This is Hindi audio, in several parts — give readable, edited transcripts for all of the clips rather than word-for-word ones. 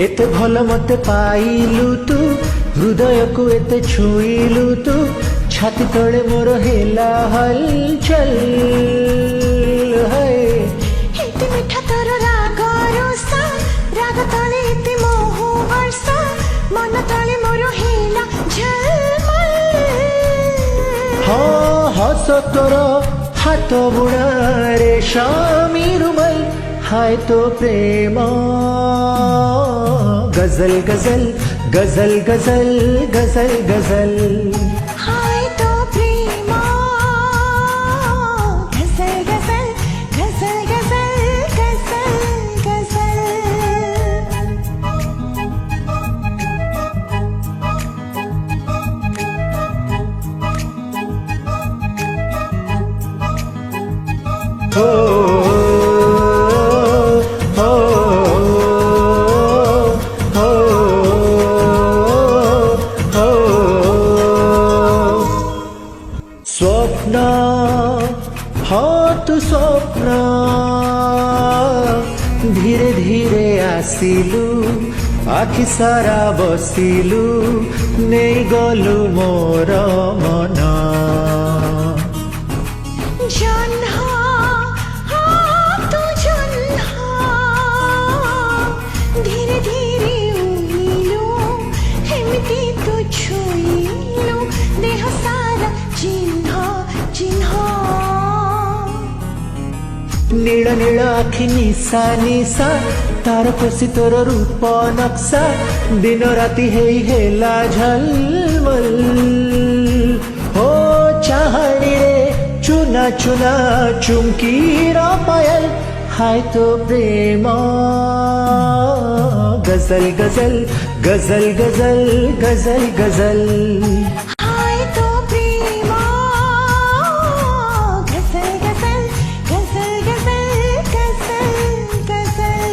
एते भल मते पाइलु तू हृदय को एते छुईलु तू छाती तले मोर हेला हलचल है एते मिठा तोर राग रोसा राग तले एते मोह वर्षा मन तले मोर हेला झलमल हाँ हस तोर हाथ बुणा रेशमी रुमाल हाय तो प्रेम गजल गजल गजल गजल गजल गजल हाय तो प्रेम गजल गजल गजल गजल गजल गजल स्वप्न हाँ तू स्वप्न धीरे धीरे आसिलु आखि सारा बसिलु नहीं गलु मोर मन जन्हा तू जन्हा धीरे धीरे उइलु एमिति तू छुइलु देह सारा चिन्ह चिन्ह नील नील आखि निशा निशा तार कोसी तोर रूप नक्शा दिन राति हेई हेला झलमल हो चाहनी रे चुना चुना चुमकी पायल हाय तो प्रेम गजल गजल गजल गजल गजल गजल हाय तो प्रेम गजल गजल गजल गजल गजल गजल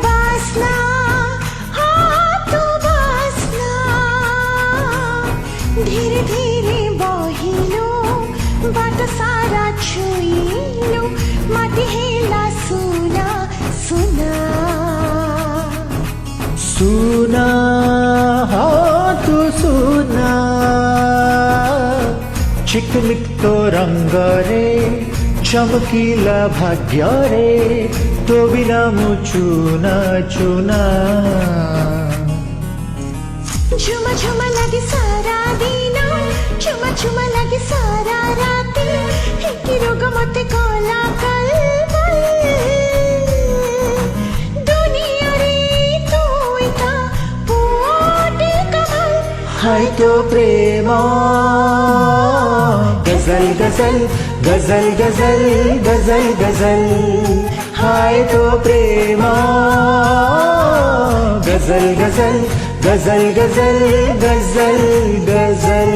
वासना तू वासना धीरे धीरे बहिलो बाट सारा छुइलो माटी हेला सुना सुना सुना हाँ तू सुना चिकमिक तो रंग रे चमकीला भाग्य रे तो बिना मु चुना चुना झुमा झुमा लगे सारा दिन झुमा झुमा लगे सारा राती कि रोग मते कला कल दुनिया रे तू इता पोटे कमल हाय तो प्रेम गजल गजल गजल गजल गजल गजल हाय तो प्रेम गजल गजल गजल गजल गजल गजल